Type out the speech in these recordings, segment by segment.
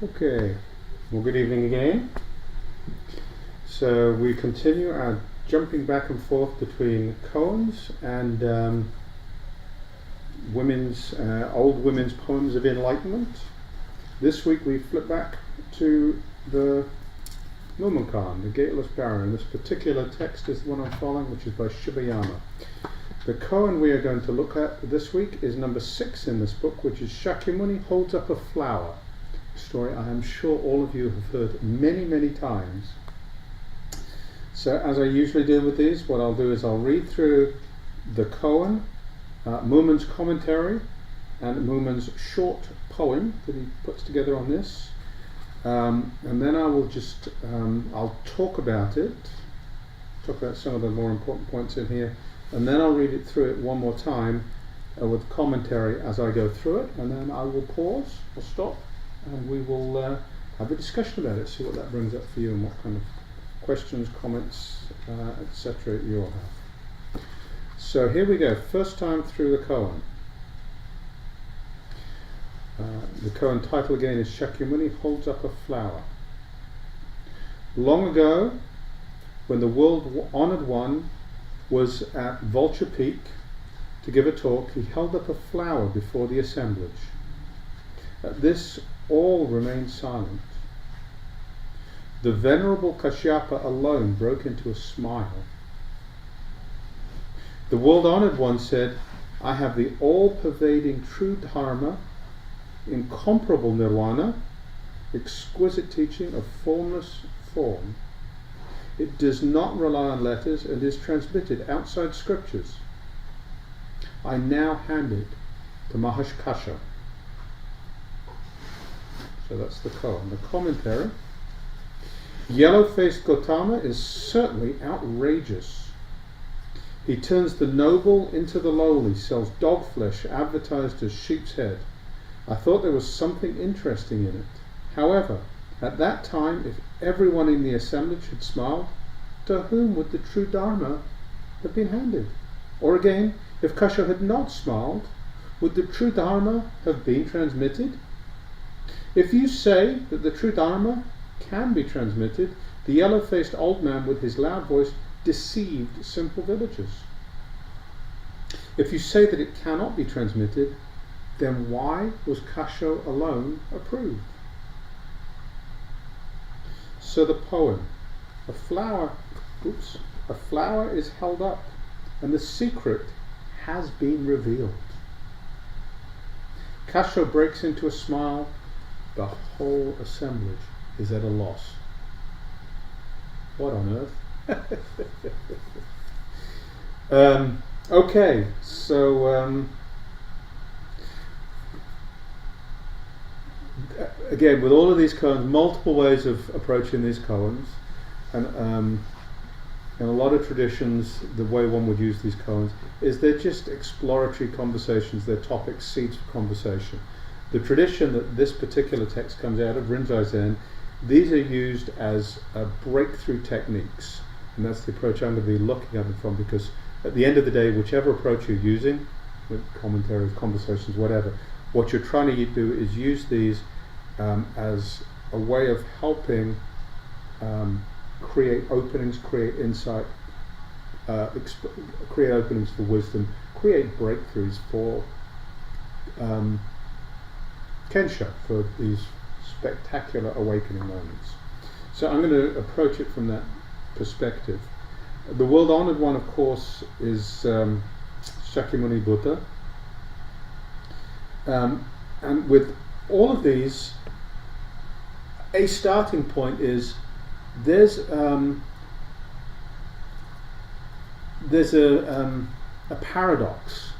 Okay, well, good evening again. So we continue our jumping back and forth between koans and old women's poems of enlightenment. This week we flip back to the Mumonkan, the Gateless Barrier, and this particular text is the one I'm following, which is by Shakyamuni. The koan we are going to look at this week is number 6 in this book, which is Shakyamuni holds up a flower. A story I am sure all of you have heard many, many times. So as I usually do with these, what I'll do is I'll read through the koan, Mumon's commentary, and Mumon's short poem that he puts together on this. And then I will just, I'll talk about it, talk about some of the more important points in here, and then I'll read it through it one more time with commentary as I go through it, and then I will pause, or stop, and we will have a discussion about it, see what that brings up for you and what kind of questions, comments, etc. you'll have. So here we go, first time through the koan. The koan title again is Shakyamuni holds up a flower. Long ago, when the world-honoured one was at Vulture Peak to give a talk, he held up a flower before the assemblage. At this, all remained silent. The venerable Mahakashyapa alone broke into a smile. The world-honoured one said, "I have the all-pervading true dharma, incomparable nirvana, exquisite teaching of formless form. It does not rely on letters and is transmitted outside scriptures. I now hand it to Mahakashyapa." So that's the koan. The commentary. Yellow-faced Gautama is certainly outrageous. He turns the noble into the lowly, sells dog flesh advertised as sheep's head. I thought there was something interesting in it. However, at that time, if everyone in the assemblage had smiled, to whom would the true dharma have been handed? Or again, if Kashyapa had not smiled, would the true dharma have been transmitted? If you say that the true dharma can be transmitted, the yellow-faced old man with his loud voice deceived simple villagers. If you say that it cannot be transmitted, then why was Kashyapa alone approved? So the poem, a flower is held up, and the secret has been revealed. Kashyapa breaks into a smile. The whole assemblage is at a loss. What on earth? Okay, so again, with all of these koans, multiple ways of approaching these koans, and in a lot of traditions, the way one would use these koans is they're just exploratory conversations, they're topics, seeds for conversation. The tradition that this particular text comes out of, Rinzai Zen, these are used as breakthrough techniques, and that's the approach I'm going to be looking at them from, because at the end of the day, whichever approach you're using, with commentaries, conversations, whatever, what you're trying to do is use these as a way of helping create openings, create insight, create openings for wisdom, create breakthroughs for Kensha, for these spectacular awakening moments. So I'm going to approach it from that perspective. The world-honored one, of course, is Shakyamuni Buddha. And with all of these, a starting point is there's a paradox.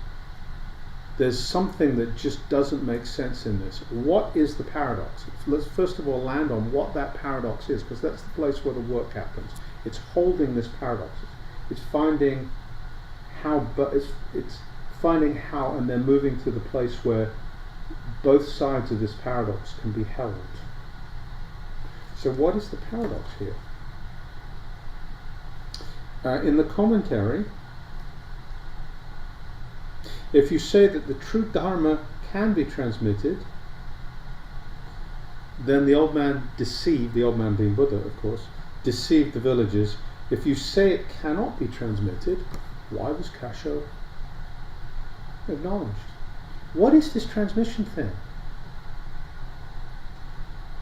There's something that just doesn't make sense in this. What is the paradox? Let's first of all land on what that paradox is, because that's the place where the work happens. It's holding this paradox. It's finding how, and then moving to the place where both sides of this paradox can be held. So what is the paradox here? In the commentary, If you say that the true dharma can be transmitted, then the old man deceived, the old man being Buddha, of course, deceived the villagers. If you say it cannot be transmitted, why was Kasho acknowledged? What is this transmission thing?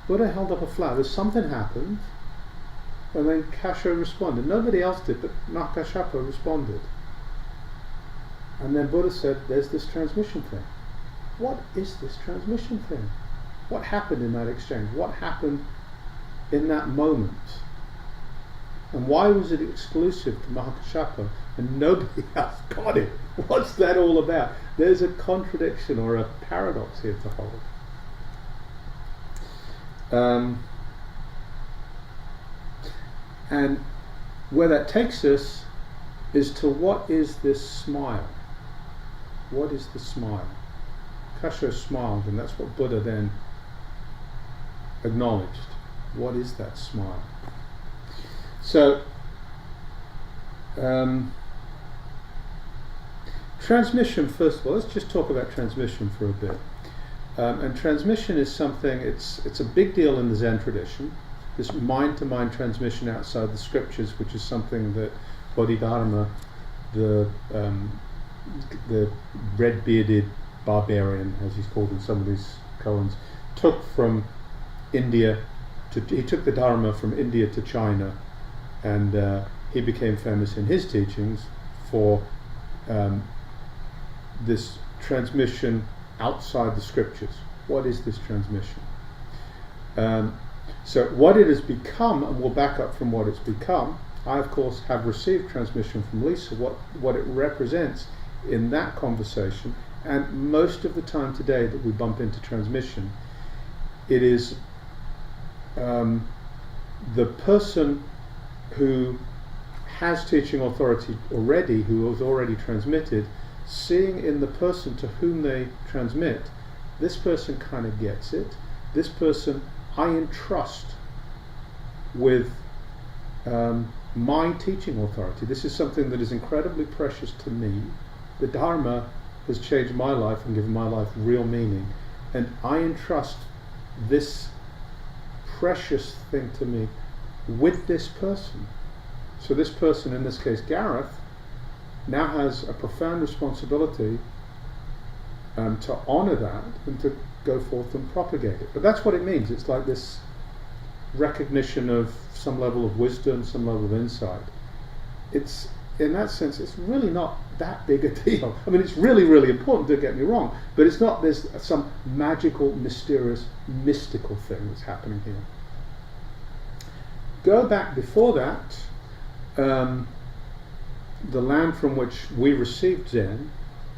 Buddha held up a flower. Something happened, and then Kasho responded. Nobody else did, but Mahakashyapa responded. And then Buddha said, there's this transmission thing. What is this transmission thing? What happened in that exchange? What happened in that moment? And why was it exclusive to Mahakashyapa and nobody else got it? What's that all about? There's a contradiction or a paradox here to hold. And where that takes us is to what is this smile? What is the smile? Kasho smiled, and that's what Buddha then acknowledged. What is that smile? So, transmission, first of all, let's just talk about transmission for a bit. And transmission is something, it's a big deal in the Zen tradition, this mind-to-mind transmission outside the scriptures, which is something that Bodhidharma, the red-bearded barbarian, as he's called in some of these koans, took from India, he took the Dharma from India to China, and he became famous in his teachings for this transmission outside the scriptures. What is this transmission? So what it has become, and we'll back up from what it's become, I of course have received transmission from Lisa, what it represents in that conversation, and most of the time today that we bump into transmission, it is the person who has teaching authority already, who has already transmitted, seeing in the person to whom they transmit, this person kind of gets it, this person I entrust with my teaching authority. This is something that is incredibly precious to me. The Dharma has changed my life and given my life real meaning, and I entrust this precious thing to me with this person. So this person, in this case Gareth, now has a profound responsibility to honour that and to go forth and propagate it. But that's what it means. It's like this recognition of some level of wisdom, some level of insight. It's, in that sense, it's really not that big a deal. I mean, it's really, really important, don't get me wrong, but it's not there's some magical, mysterious, mystical thing that's happening here. Go back before that, the land from which we received Zen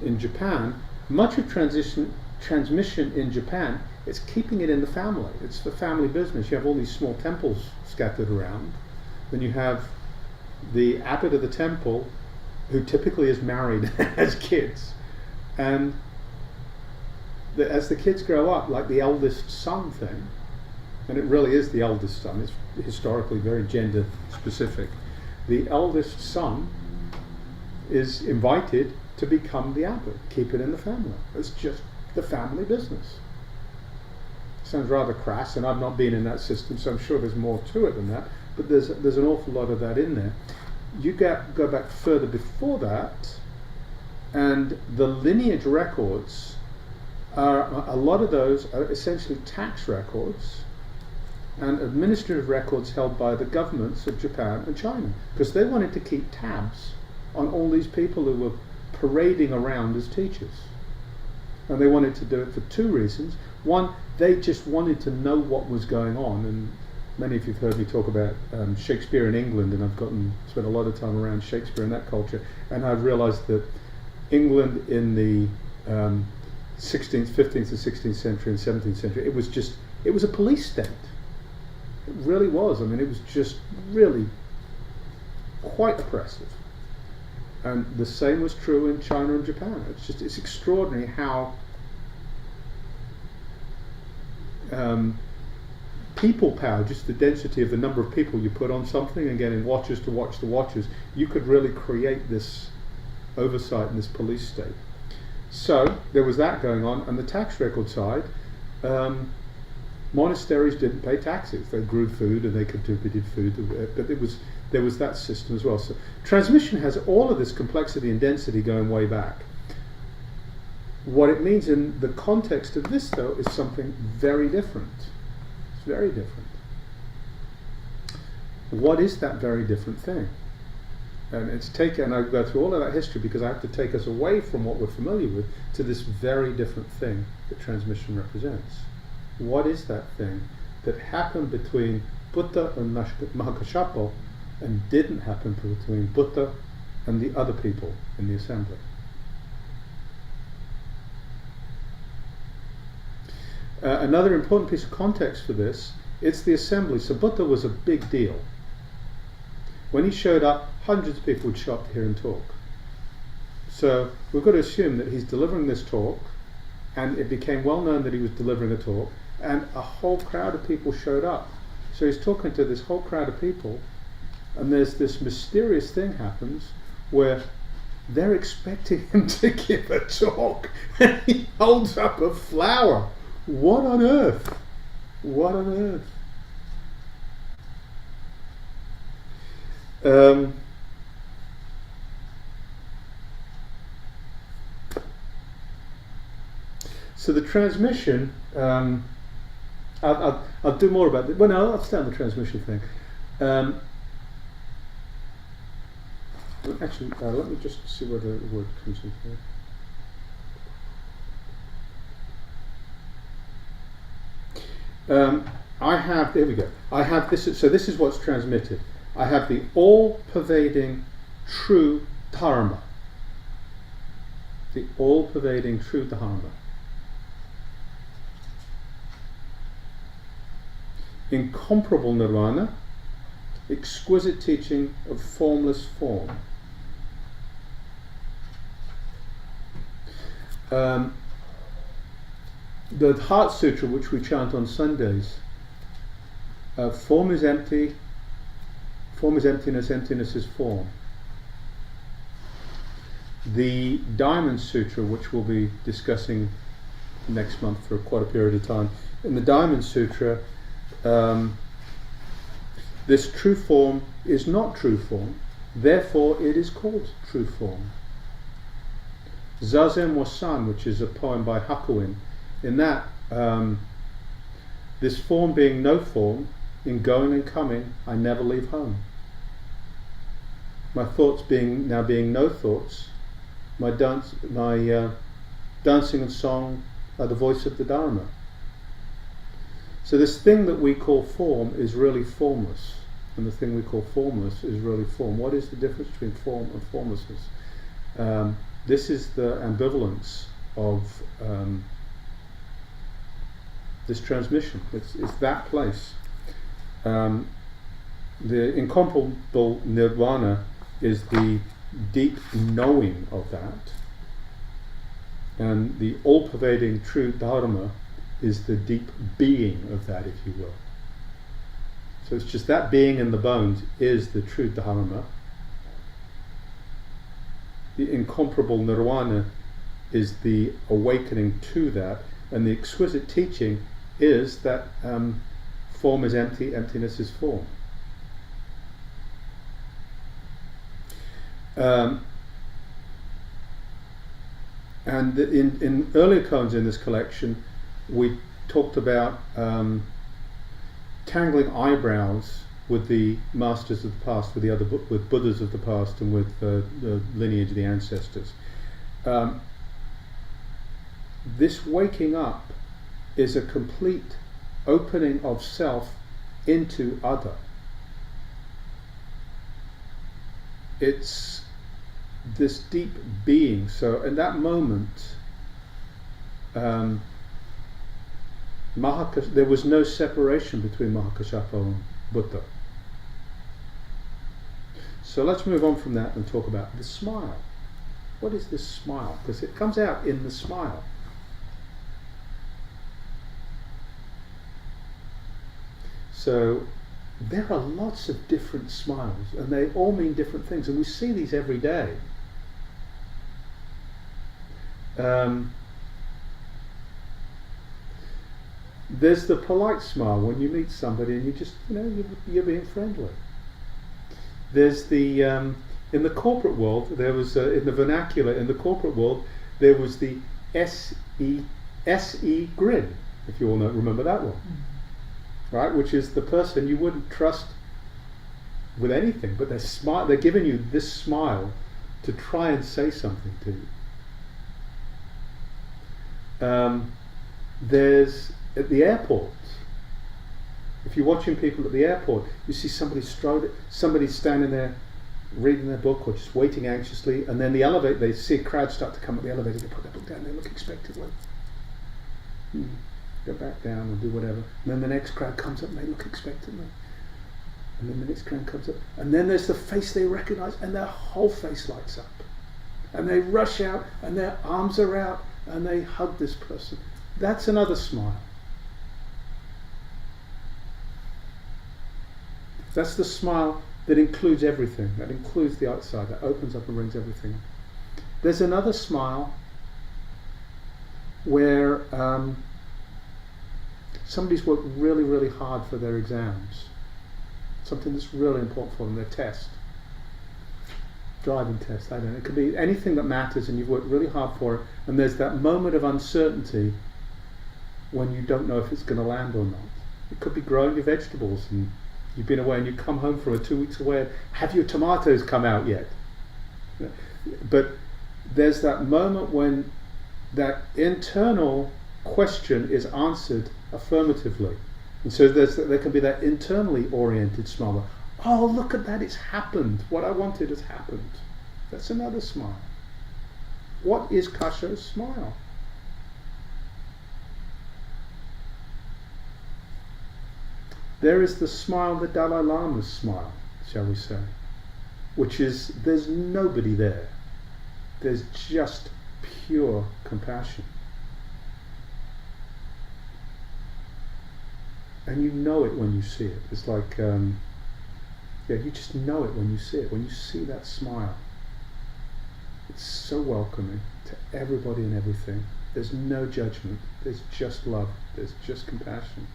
in Japan, much of transmission in Japan, it's keeping it in the family. It's the family business. You have all these small temples scattered around. Then you have the abbot of the temple, who typically is married, has kids, and as the kids grow up, like the eldest son thing, and it really is the eldest son, it's historically very gender specific, the eldest son is invited to become the abbot, keep it in the family. It's just the family business. Sounds rather crass, and I've not been in that system, so I'm sure there's more to it than that, but there's an awful lot of that in there. You go back further before that, and the lineage records a lot of those are essentially tax records and administrative records held by the governments of Japan and China, because they wanted to keep tabs on all these people who were parading around as teachers. And they wanted to do it for two reasons. One, they just wanted to know what was going on, and many of you have heard me talk about Shakespeare in England, and I've spent a lot of time around Shakespeare and that culture, and I've realised that England in the 16th, 15th and 16th century and 17th century, it was a police state. It really was. I mean, it was just really quite oppressive. And the same was true in China and Japan. It's extraordinary how people power, just the density of the number of people you put on something and getting watchers to watch the watchers, you could really create this oversight in this police state. So there was that going on, and the tax record side, monasteries didn't pay taxes. They grew food and they contributed food, but there was that system as well. So transmission has all of this complexity and density going way back. What it means in the context of this, though, is something very different. It's very different. What is that very different thing? And I go through all of that history because I have to take us away from what we're familiar with to this very different thing that transmission represents. What is that thing that happened between Buddha and Mahakashyapa and didn't happen between Buddha and the other people in the assembly? Another important piece of context for this, it's the assembly. So Buddha was a big deal. When he showed up, hundreds of people would show up to hear him talk. So we've got to assume that he's delivering this talk, and it became well known that he was delivering a talk, and a whole crowd of people showed up. So he's talking to this whole crowd of people, and there's this mysterious thing happens where they're expecting him to give a talk, and he holds up a flower. What on earth? What on earth? So the transmission, I'll do more about it. Well, no, I'll start on the transmission thing. Actually, let me just see where the word comes in here. Here we go. I have this, so this is what's transmitted. I have the all-pervading true dharma. The all-pervading true dharma. Incomparable nirvana, exquisite teaching of formless form. The Heart Sutra, which we chant on Sundays, form is empty, form is emptiness, emptiness is form. The Diamond Sutra, which we'll be discussing next month for quite a period of time, in the Diamond Sutra, this true form is not true form, therefore it is called true form. Zazen Wasan, which is a poem by Hakuin, in that, this form being no form, in going and coming, I never leave home. My thoughts being no thoughts, my dancing and song are the voice of the Dharma. So this thing that we call form is really formless, and the thing we call formless is really form. What is the difference between form and formlessness? This is the ambivalence of this transmission. It's that place. The incomparable nirvana is the deep knowing of that, and the all-pervading true dharma is the deep being of that, if you will. So it's just that being in the bones is the true dharma. The incomparable nirvana is the awakening to that, and the exquisite teaching is that form is empty, emptiness is form. And in earlier koans in this collection, we talked about tangling eyebrows with the masters of the past, with Buddhas of the past, and with the lineage of the ancestors. This waking up is a complete opening of self into other. It's this deep being. So in that moment, there was no separation between Mahakashyapa and Buddha. So let's move on from that and talk about the smile. What is this smile? Because it comes out in the smile. So there are lots of different smiles, and they all mean different things, and we see these every day. There's the polite smile when you meet somebody and you just, you're being friendly. There's the in the corporate world, there was in the vernacular in the corporate world, there was the SE grin, if you all remember that one, right? Which is the person you wouldn't trust with anything, but they're giving you this smile to try and say something to you. There's at the airport. If you're watching people at the airport, you see somebody standing there reading their book or just waiting anxiously, and then they see a crowd start to come up the elevator, they put their book down, they look expectantly. Go back down or do whatever. And then the next crowd comes up and they look expectantly. And then the next crowd comes up. And then there's the face they recognize and their whole face lights up. And they rush out and their arms are out and they hug this person. That's another smile. That's the smile that includes everything, that includes the outside, that opens up and brings everything in. There's another smile where somebody's worked really, really hard for their exams. Something that's really important for them, their test. Driving test, I don't know. It could be anything that matters and you've worked really hard for it, and there's that moment of uncertainty when you don't know if it's going to land or not. It could be growing your vegetables and you've been away and you come home from 2 weeks away. Have your tomatoes come out yet? But there's that moment when that internal question is answered affirmatively. And so there can be that internally oriented smile. Oh, look at that, it's happened. What I wanted has happened. That's another smile. What is Kasho's smile? There is the smile, the Dalai Lama's smile, shall we say, which is there's nobody there. There's just pure compassion. And you know it when you see it. It's like, you just know it when you see it. When you see that smile, it's so welcoming to everybody and everything. There's no judgment. There's just love. There's just compassion.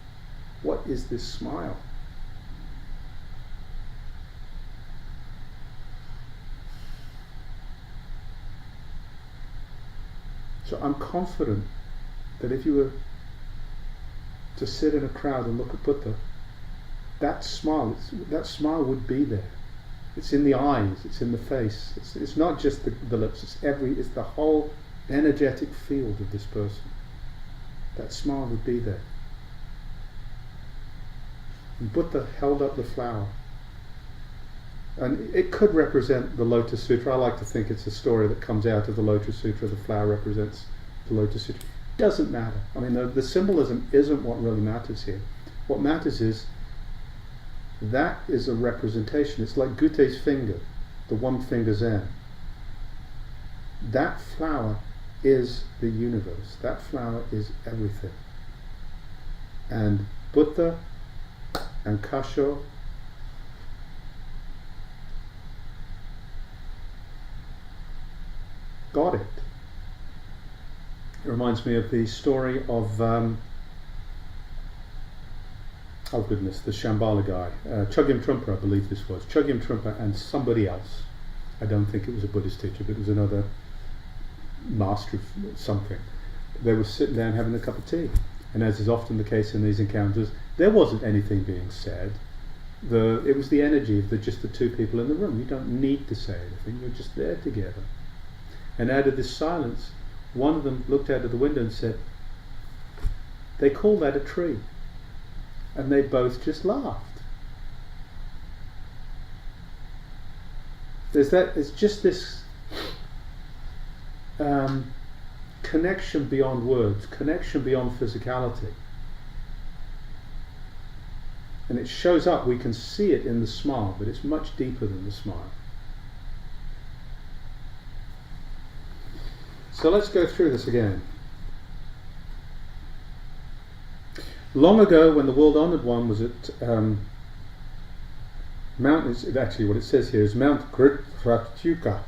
What is this smile? So I'm confident that if you were to sit in a crowd and look at Buddha, that smile would be there. It's in the eyes, it's in the face. It's not just the lips, it's the whole energetic field of this person. That smile would be there. And Buddha held up the flower. And it could represent the Lotus Sutra. I like to think it's a story that comes out of the Lotus Sutra. The flower represents the Lotus Sutra. Doesn't matter. I mean, the symbolism isn't what really matters here. What matters is that is a representation. It's like Gute's finger, the one finger Zen. That flower is the universe. That flower is everything. And Buddha and Kasho got it. It reminds me of the story of the Shambhala guy, Chogyam Trungpa, I believe this was. Chogyam Trungpa and somebody else. I don't think it was a Buddhist teacher, but it was another master of something. They were sitting down having a cup of tea, and as is often the case in these encounters, there wasn't anything being said. It was the energy of just the two people in the room. You don't need to say anything, you're just there together. And out of this silence, one of them looked out of the window and said, "They call that a tree." And they both just laughed. It's just this connection beyond words, connection beyond physicality. And it shows up, we can see it in the smile, but it's much deeper than the smile. So let's go through this again. Long ago, when the world honoured one was at Mount, actually what it says here is Mount Rakuta,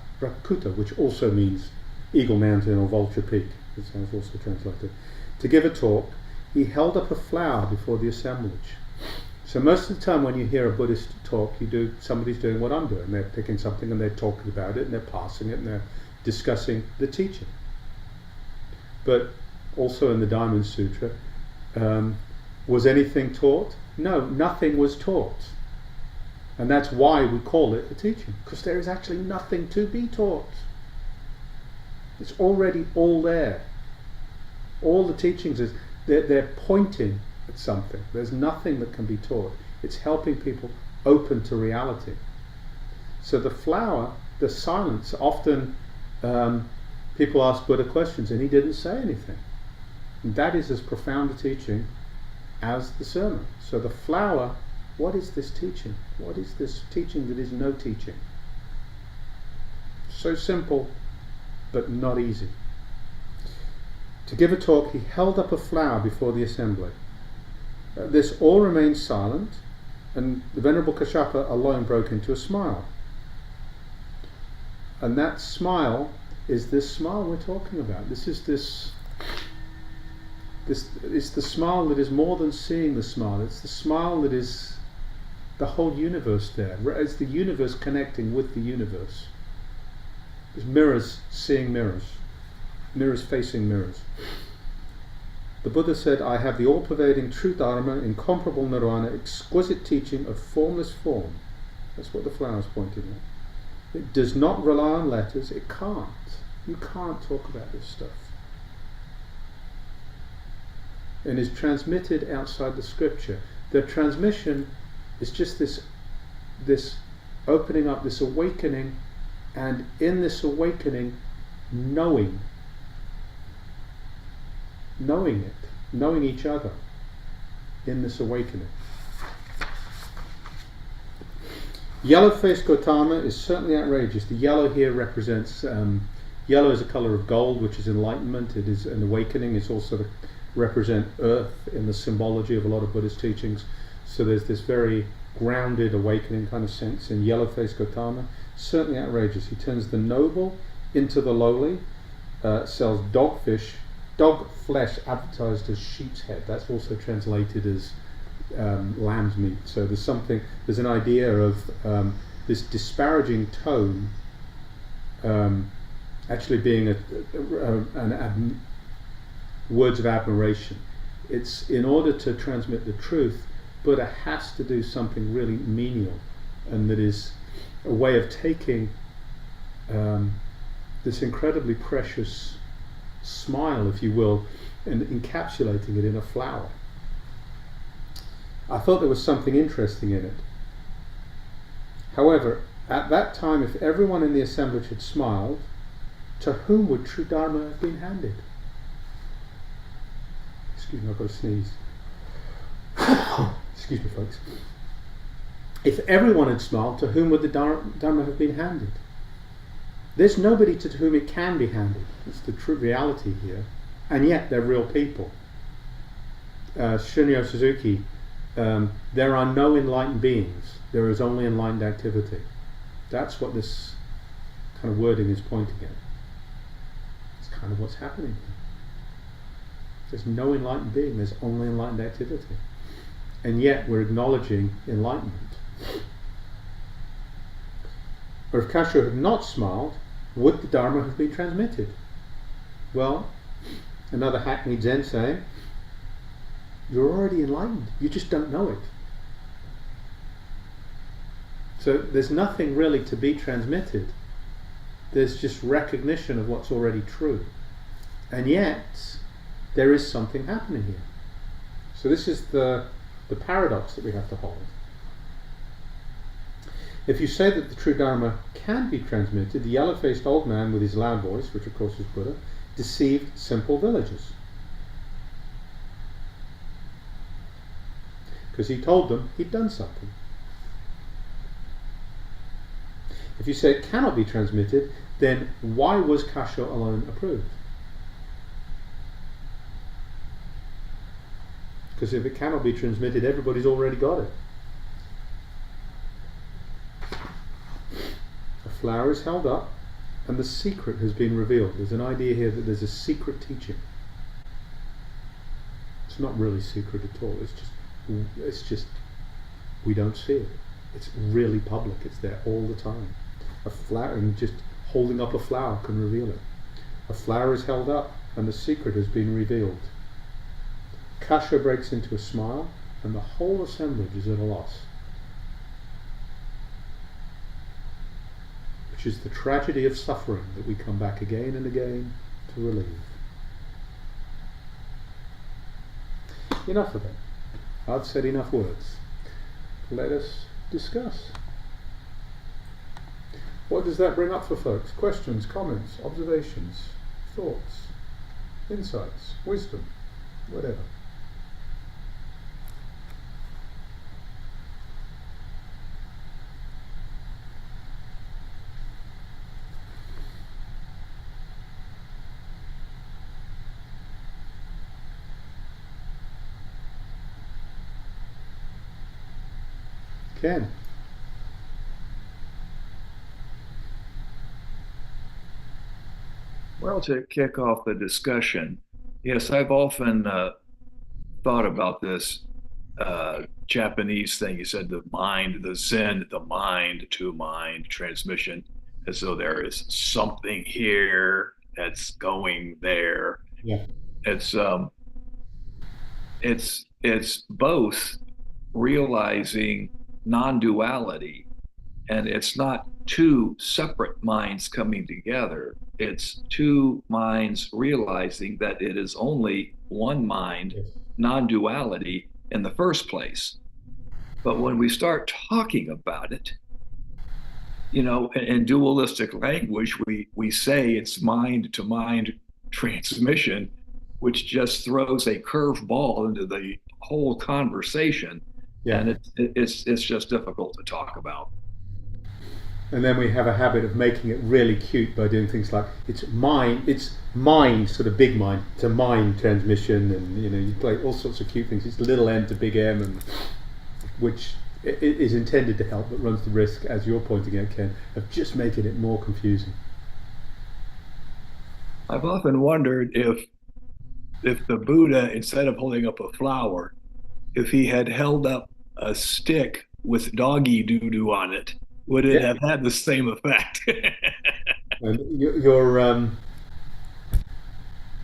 which also means Eagle Mountain or Vulture Peak, as it's also translated. To give a talk, he held up a flower before the assemblage. So most of the time when you hear a Buddhist talk, somebody's doing what I'm doing. They're picking something and they're talking about it and they're passing it and they're discussing the teaching. But also in the Diamond Sutra, was anything taught? No, nothing was taught. And that's why we call it a teaching, because there is actually nothing to be taught. It's already all there. All the teachings they're pointing at something. There's nothing that can be taught. It's helping people open to reality. So the flower, the silence, often people ask Buddha questions and he didn't say anything. And that is as profound a teaching as the sermon. So the flower, what is this teaching? What is this teaching that is no teaching? So simple, but not easy. To give a talk, he held up a flower before the assembly. This all remained silent, and the Venerable Kashyapa alone broke into a smile. And that smile is this smile we're talking about. This is the smile that is more than seeing the smile. It's the smile that is the whole universe there. It's the universe connecting with the universe. It's mirrors seeing mirrors. Mirrors facing mirrors. The Buddha said, I have the all-pervading true dharma, incomparable nirvana, exquisite teaching of formless form. That's what the flower's pointing at. It does not rely on letters. It can't. You can't talk about this stuff. And is transmitted outside the scripture. The transmission is just this opening up, this awakening, and in this awakening, knowing it, knowing each other in this awakening. Yellow-faced Gautama is certainly outrageous. The yellow here represents, yellow is a colour of gold, which is enlightenment. It is an awakening. It's also to represent earth in the symbology of a lot of Buddhist teachings. So there's this very grounded awakening kind of sense in yellow-faced Gautama. Certainly outrageous. He turns the noble into the lowly, sells dog flesh advertised as sheep's head. That's also translated as lamb's meat. So there's an idea of this disparaging tone actually being words of admiration. It's in order to transmit the truth, Buddha has to do something really menial, and that is a way of taking this incredibly precious smile, if you will, and encapsulating it in a flower. I thought there was something interesting in it. However, at that time, if everyone in the assemblage had smiled, to whom would true dharma have been handed? Excuse me, I've got to sneeze. Excuse me, folks. If everyone had smiled, to whom would the dharma have been handed? There's nobody to whom it can be handed. It's the true reality here. And yet they're real people. Shunryo Suzuki, there are no enlightened beings. There is only enlightened activity. That's what this kind of wording is pointing at. It's kind of what's happening here. There's no enlightened being. There's only enlightened activity. And yet we're acknowledging enlightenment. Or if Kashyapa had not smiled, would the Dharma have been transmitted? Well, another hackneyed Zen saying, you're already enlightened, you just don't know it. So there's nothing really to be transmitted. There's just recognition of what's already true. And yet, there is something happening here. So this is the paradox that we have to hold. If you say that the true Dharma can be transmitted, the yellow-faced old man with his loud voice, which of course is Buddha, deceived simple villagers. Because he told them he'd done something. If you say it cannot be transmitted, then why was Kashyapa alone approved? Because if it cannot be transmitted, everybody's already got it. A flower is held up, and the secret has been revealed. There's an idea here that there's a secret teaching. It's not really secret at all. It's just we don't see it. It's really public. It's there all the time. A flower, and just holding up a flower can reveal it. A flower is held up, and the secret has been revealed. Kasha breaks into a smile, and the whole assemblage is at a loss. Which is the tragedy of suffering that we come back again and again to relieve. Enough of it. I've said enough words. Let us discuss. What does that bring up for folks? Questions, comments, observations, thoughts, insights, wisdom, whatever. Ken. Well, to kick off the discussion, yes, I've often thought about this Japanese thing. You said the mind, the Zen, the mind to mind transmission, as though there is something here that's going there. Yeah. It's it's both realizing non-duality, and it's not two separate minds coming together. It's two minds realizing that it is only one mind, Yes. non-duality in the first place. But when we start talking about it, in dualistic language, we say it's mind to mind transmission, which just throws a curveball into the whole conversation. Yeah. And it's just difficult to talk about. And then we have a habit of making it really cute by doing things like it's mind, sort of big mind to mind transmission, and you play all sorts of cute things. It's little m to big M, and which is intended to help, but runs the risk, as you're pointing out, Ken, of just making it more confusing. I've often wondered if the Buddha, instead of holding up a flower, if he had held up a stick with doggy doo-doo on it, would it have had the same effect? And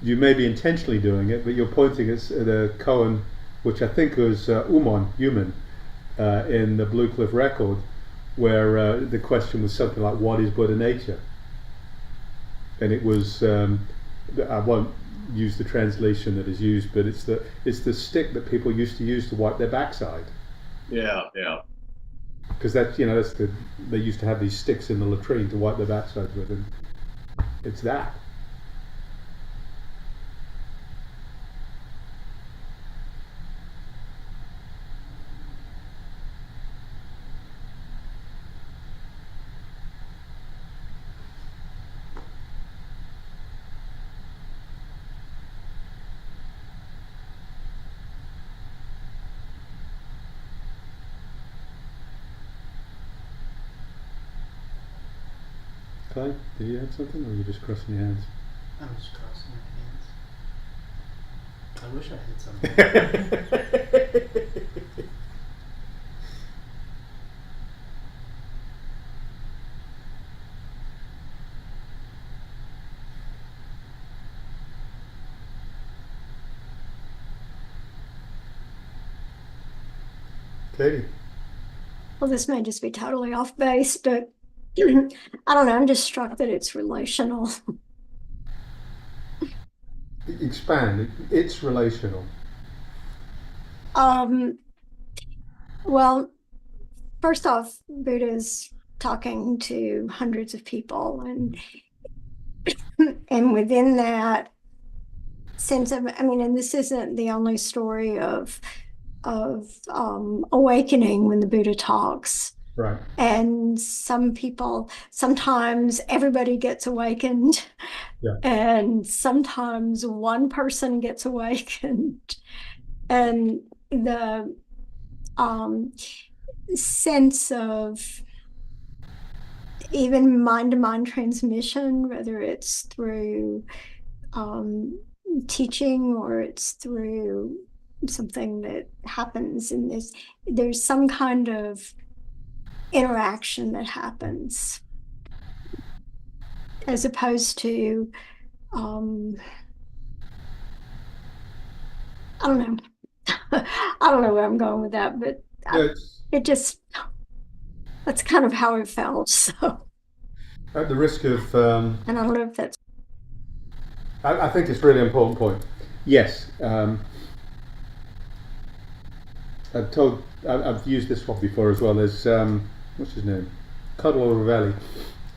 you may be intentionally doing it, but you're pointing at a koan, which I think was Human, in the Blue Cliff Record, where the question was something like, "What is Buddha nature?" And it was, I won't use the translation that is used, but it's the stick that people used to use to wipe their backside. Yeah. Because they used to have these sticks in the latrine to wipe their backsides with, and it's that. Clay, did you have something, or were you just crossing your hands? I'm just crossing my hands. I wish I had something. Katie? Well, this may just be totally off base, but I don't know. I'm just struck that it's relational. Expand. It's relational. Well, first off, Buddha's talking to hundreds of people, and within that sense of, and this isn't the only story of awakening when the Buddha talks. Right. And sometimes everybody gets awakened, and sometimes one person gets awakened, and the sense of even mind-to-mind transmission, whether it's through teaching or it's through something that happens in this, there's some kind of interaction that happens as opposed to I don't know. I don't know where I'm going with that, but it just, that's kind of how it felt. So, At the risk of, and I don't know if that's, I think it's a really important point. Yes, I've used this one before as well. There's what's his name, Cuddle Ravelli,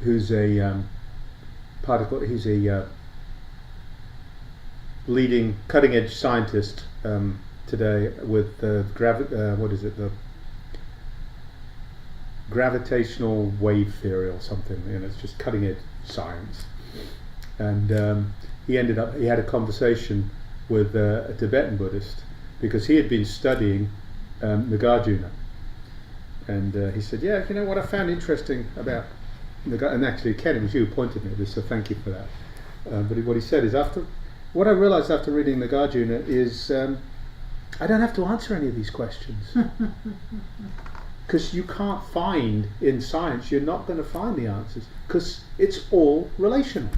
who's a he's a leading cutting edge scientist today with the gravitational wave theory or something, and it's just cutting edge science. And he had a conversation with a Tibetan Buddhist because he had been studying Nagarjuna, and he said, "Yeah, you know what I found interesting about Nagarjuna," and actually, Ken, it was you who pointed me at this, so thank you for that. But what he said is, what I realized after reading Nagarjuna is I don't have to answer any of these questions. Because you can't find, in science, you're not going to find the answers, because it's all relational.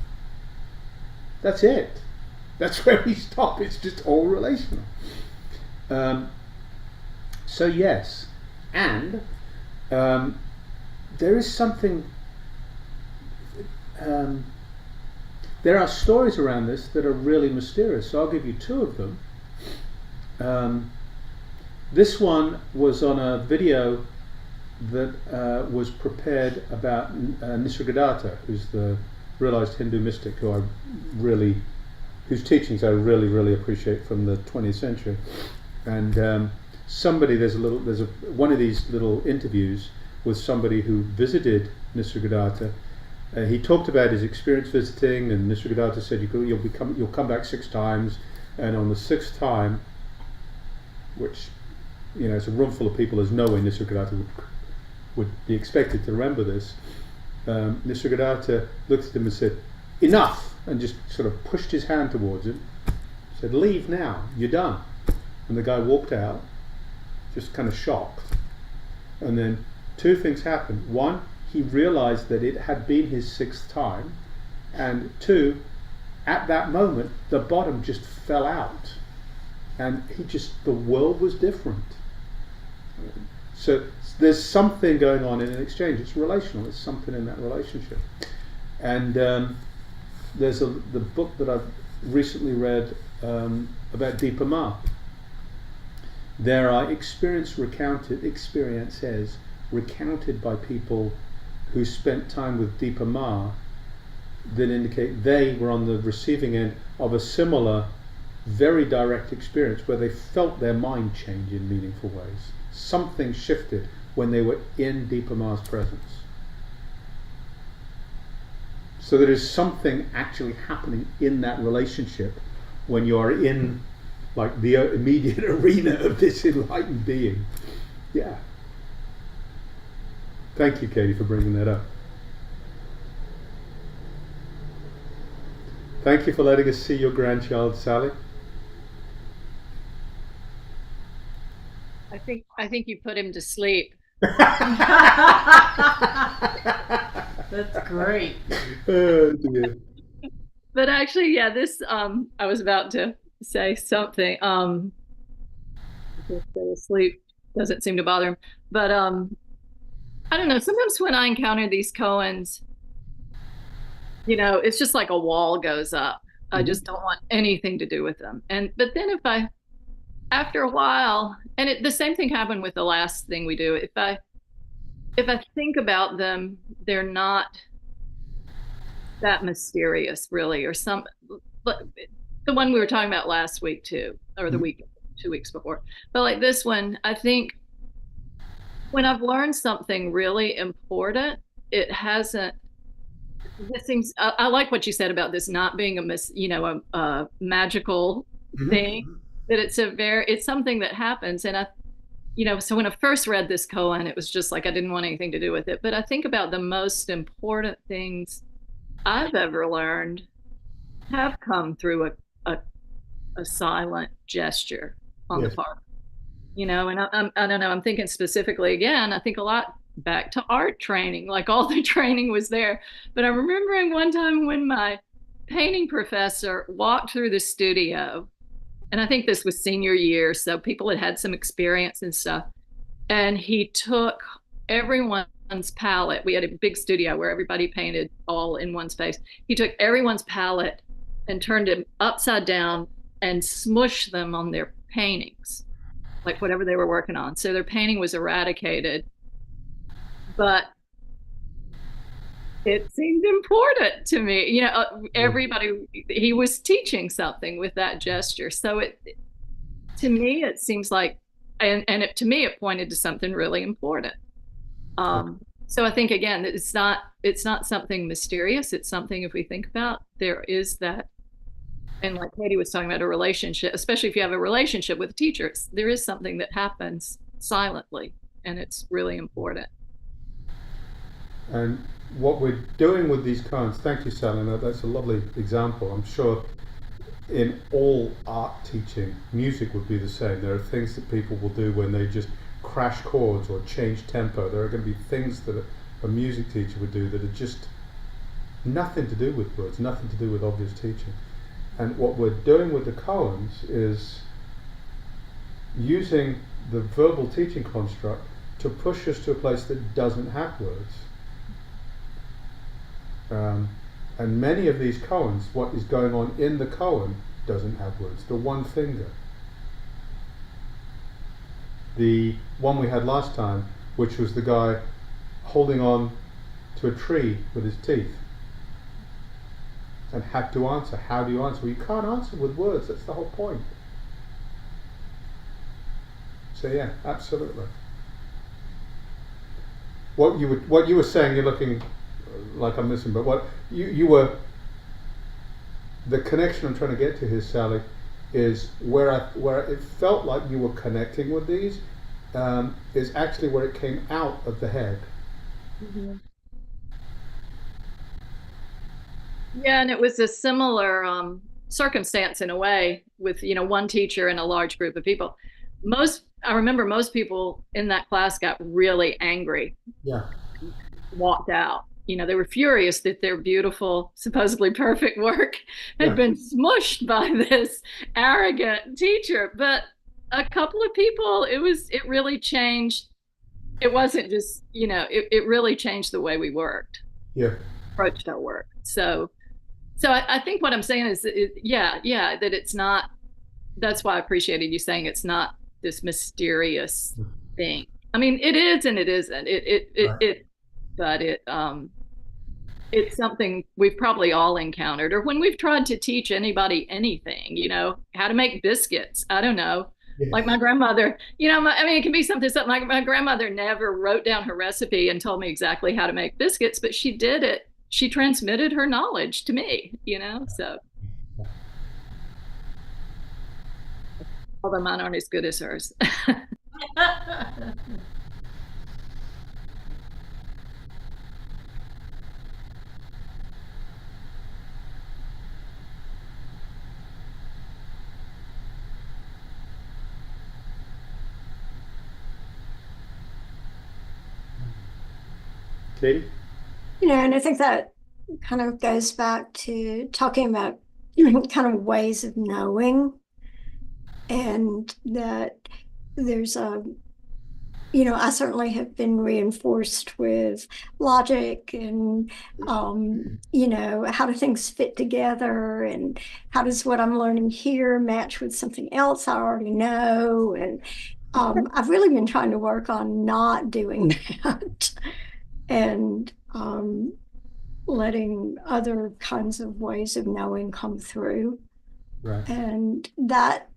That's it. That's where we stop. It's just all relational. So yes, and there is something, there are stories around this that are really mysterious. So I'll give you two of them. This one was on a video that was prepared about Nisargadatta, who's the realized Hindu mystic whose teachings I really appreciate from the 20th century. And there's one of these little interviews with somebody who visited Nisargadatta. He talked about his experience visiting, and Nisargadatta said you'll come back 6 times, and on the 6th time, which, you know, it's a room full of people, there's no way Nisargadatta would be expected to remember this. Nisargadatta looked at him and said, "Enough," and just sort of pushed his hand towards him, said, "Leave now, you're done." And the guy walked out, just kind of shocked. And then 2 things happened. 1, he realized that it had been his 6th time, and 2, at that moment, the bottom just fell out. And the world was different. So there's something going on in an exchange. It's relational. There's something in that relationship. And there's the book that I've recently read about Deepa Ma. There are experiences recounted by people who spent time with Deepa Ma that indicate they were on the receiving end of a similar, very direct experience where they felt their mind change in meaningful ways. Something shifted when they were in Deepa Ma's presence. So there is something actually happening in that relationship when you are in like the immediate arena of this enlightened being. Yeah. Thank you, Katie, for bringing that up. Thank you for letting us see your grandchild, Sally. I think you put him to sleep. That's great. Oh dear. But actually, yeah, this I was about to say something. Just go to sleep doesn't seem to bother him. But I don't know, sometimes when I encounter these koans, you know, it's just like a wall goes up. I just don't want anything to do with them. But then after a while, and the same thing happened with the last thing we do. If I think about them, they're not that mysterious, really, or the one we were talking about last week too, or the 2 weeks before. But like this one, I think when I've learned something really important, it hasn't. This seems. I like what you said about this not being a magical thing. That it's something that happens, and so when I first read this koan, it was just like I didn't want anything to do with it. But I think about the most important things I've ever learned have come through a silent gesture on the Yes. part. And I don't know, I'm thinking specifically again, I think a lot back to art training, like all the training was there. But I'm remembering one time when my painting professor walked through the studio, and I think this was senior year, so people had had some experience and stuff. And he took everyone's palette. We had a big studio where everybody painted all in one space. He took everyone's palette and turned it upside down and smushed them on their paintings, like whatever they were working on. So their painting was eradicated. But it seemed important to me. Everybody, he was teaching something with that gesture. So to me, it seems like, to me, it pointed to something really important. So I think, again, it's not something mysterious. It's something, if we think about, there is that, and like Katie was talking about, a relationship, especially if you have a relationship with teachers, there is something that happens silently, and it's really important. And what we're doing with these koans, thank you, Sally, that's a lovely example. I'm sure in all art teaching, music would be the same. There are things that people will do when they just crash chords or change tempo. There are going to be things that a music teacher would do that are just nothing to do with words, nothing to do with obvious teaching. And what we're doing with the koans is using the verbal teaching construct to push us to a place that doesn't have words. And many of these koans, what is going on in the koan doesn't have words. The one finger. The one we had last time, which was the guy holding on to a tree with his teeth and had to answer. How do you answer? Well, you can't answer with words. That's the whole point. So yeah, absolutely. What you were saying, you're looking like I'm missing, but what you were, the connection I'm trying to get to here, Sally, is where it felt like you were connecting with these, is actually where it came out of the head. Mm-hmm. Yeah, and it was a similar circumstance in a way with, one teacher and a large group of people. I remember most people in that class got really angry. Yeah. Walked out. They were furious that their beautiful, supposedly perfect work had been smushed by this arrogant teacher. But a couple of people, it really changed. It wasn't just, it really changed the way we worked. Yeah. Approached our work. So I think what I'm saying is, that that it's not, that's why I appreciated you saying it's not this mysterious thing. I mean, it is and it isn't. But it's something we've probably all encountered, or when we've tried to teach anybody anything, how to make biscuits. I don't know. Yes. Like my grandmother, it can be something like my grandmother never wrote down her recipe and told me exactly how to make biscuits, but she did it. She transmitted her knowledge to me, so. Although mine aren't as good as hers. Katie? And I think that kind of goes back to talking about kind of ways of knowing, and that there's I certainly have been reinforced with logic and, how do things fit together, and how does what I'm learning here match with something else I already know. And I've really been trying to work on not doing that and letting other kinds of ways of knowing come through. Right. And that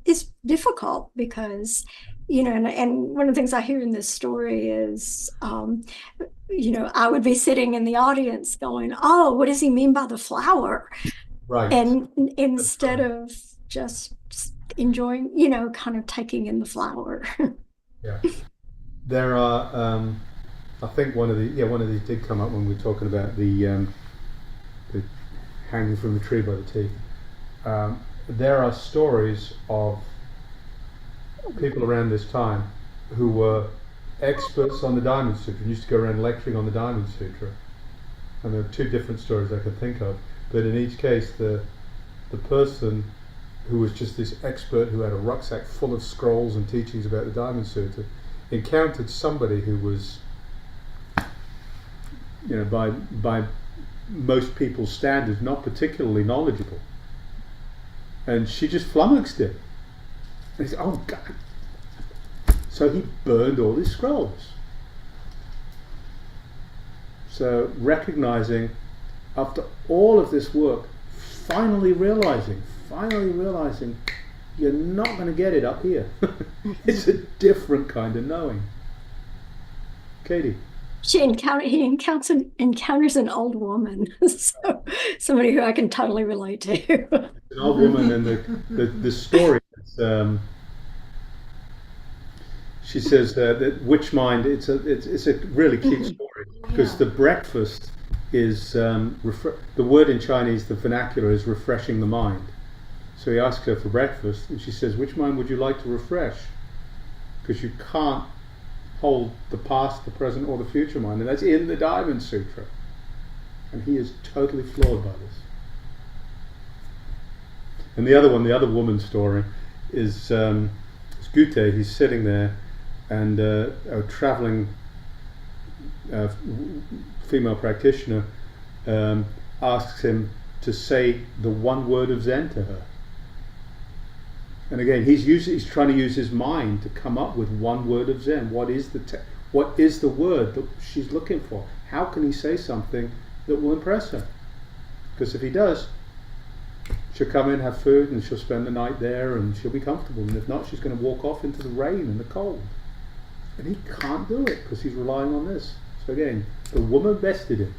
is difficult because, and one of the things I hear in this story is, I would be sitting in the audience going, oh, what does he mean by the flower? Right. And instead of just enjoying, kind of taking in the flower. Yeah. There are, I think one of these did come up when we were talking about the hanging from the tree by the teeth. There are stories of people around this time who were experts on the Diamond Sutra and used to go around lecturing on the Diamond Sutra. And there are two different stories I can think of, but in each case the person who was just this expert who had a rucksack full of scrolls and teachings about the Diamond Sutra encountered somebody who was, by most people's standards, not particularly knowledgeable. And she just flummoxed it. And he said, oh God. So he burned all his scrolls. So recognizing, after all of this work, finally realizing you're not going to get it up here. It's a different kind of knowing. Katie. He encounters an old woman, so somebody who I can totally relate to. An old woman, and the story is, she says that which mind. It's a really cute story because the breakfast is the word in Chinese, the vernacular is refreshing the mind. So he asks her for breakfast, and she says, which mind would you like to refresh? Because you can't hold the past, the present, or the future mind, and that's in the Diamond Sutra. And he is totally floored by this. And the other woman's story is Gute. He's sitting there, and a traveling female practitioner asks him to say the one word of Zen to her. And again, he's trying to use his mind to come up with one word of Zen. What is the word that she's looking for? How can he say something that will impress her? Because if he does, she'll come in, have food, and she'll spend the night there, and she'll be comfortable. And if not, she's going to walk off into the rain and the cold. And he can't do it because he's relying on this. So again, the woman bested him.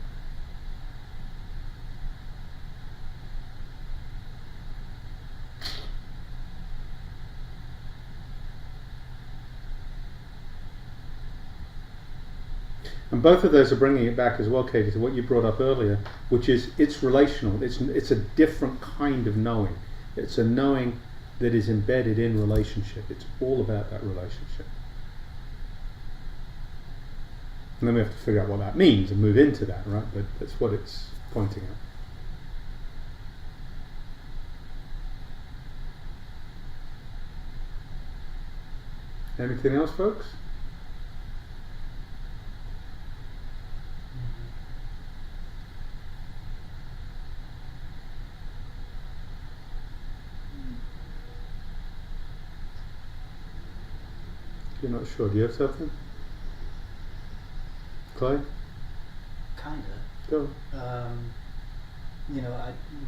And both of those are bringing it back as well, Katie, to what you brought up earlier, which is it's relational. It's a different kind of knowing. It's a knowing that is embedded in relationship. It's all about that relationship. And then we have to figure out what that means and move into that, right? But that's what it's pointing at. Anything else, folks? You're not sure. Do you have something? Clay? Kinda. Go.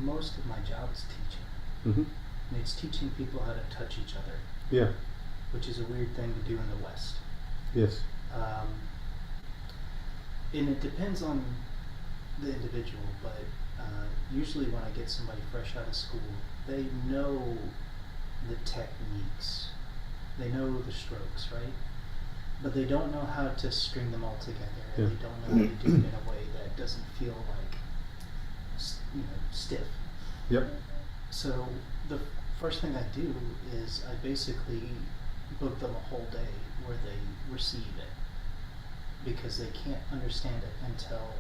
Most of my job is teaching. Mm-hmm. And it's teaching people how to touch each other. Yeah. Which is a weird thing to do in the West. Yes. And it depends on the individual, but usually when I get somebody fresh out of school, they know the techniques. They know the strokes, right? But they don't know how to string them all together. Yeah. They don't know how to do it in a way that doesn't feel like, stiff. Yep. So the first thing I do is I basically book them a whole day where they receive it, because they can't understand it until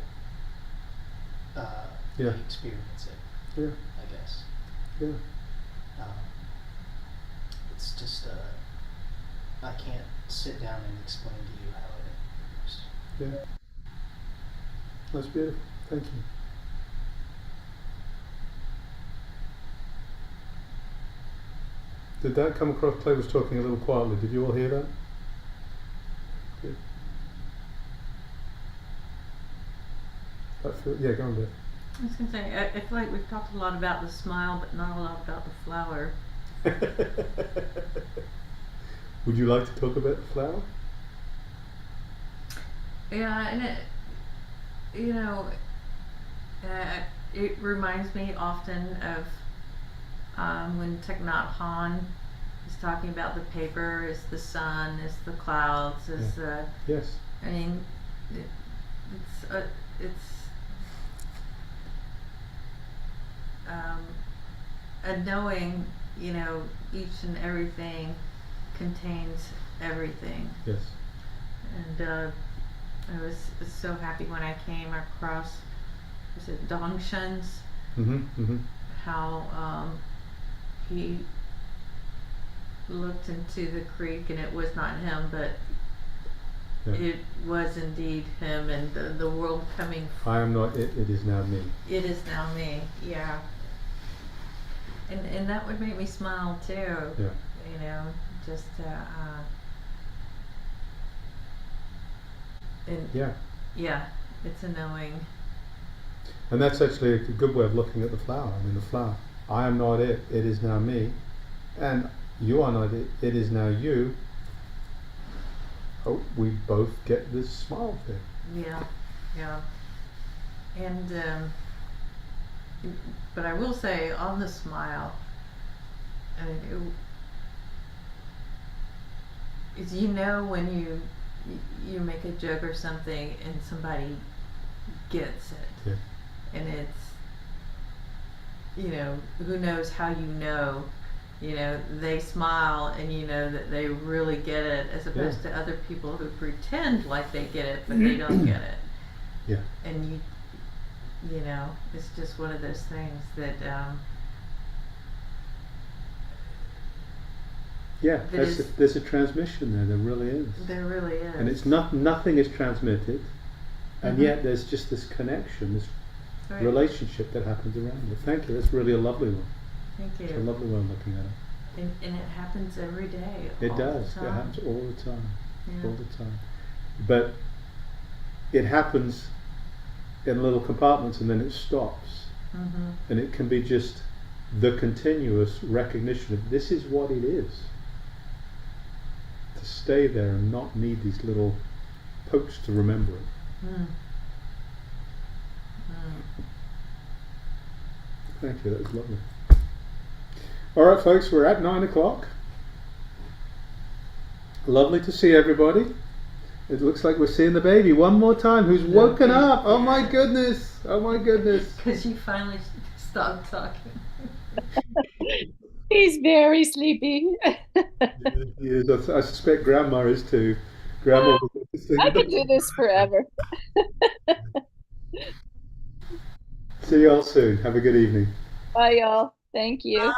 they experience it. Yeah. I guess. Yeah. It's just I can't sit down and explain to you how it works. Yeah. That's beautiful. Thank you. Did that come across? Clay was talking a little quietly. Did you all hear that? Good. Yeah, go on, Beth. I was going to say, I feel like we've talked a lot about the smile, but not a lot about the flower. Would you like to talk about the flower? Yeah, and it reminds me often of when Thich Nhat Hanh He's talking about the paper, is the sun, is the clouds, is the. Yes. I mean, it's a knowing, you know, each and everything contains everything. Yes. And I was so happy when I came across, was it Dongshen's, Mm-hmm. Mm-hmm. how he looked into the creek and it was not him, but Yeah. it was indeed him, and the world coming. I am not it, it is now me. It is now me, yeah. And that would make me smile too. Yeah. You know, just and Yeah. yeah, it's a knowing. And that's actually a good way of looking at the flower. I mean, the flower. I am not it, it is now me. And you are not it, it is now you. Oh, we both get this smile thing. Yeah, yeah. And but I will say on the smile, I mean, is, you know, when you make a joke or something and somebody gets it. Yeah. And it's, you know, who knows how you know, they smile and you know that they really get it, as opposed to other people who pretend like they get it but they don't get it. Yeah. And you know, it's just one of those things that Yeah, that there's a transmission there. There really is. there really is. And it's nothing is transmitted, and Mhm. yet there's just this connection, this Right. relationship that happens around it. Thank you. That's really a lovely one. Thank It's a you. lovely way of looking at it. And it happens every day. It all does. The It time. happens all the time. Yeah. All the time. But it happens in little compartments and then it stops. Mm-hmm. And it can be just the continuous recognition of this is what it is. To stay there and not need these little pokes to remember it. Mm. Mm. Thank you, that was lovely. All right, folks, we're at 9 o'clock. Lovely to see everybody. It looks like we're seeing the baby one more time who's woken up. Oh my goodness. Oh my goodness. Because you finally stopped talking. He's very sleepy. Yes, I suspect Grandma is too. Grandma was I could do this forever. See you all soon. Have a good evening. Bye, y'all. Thank you. Bye.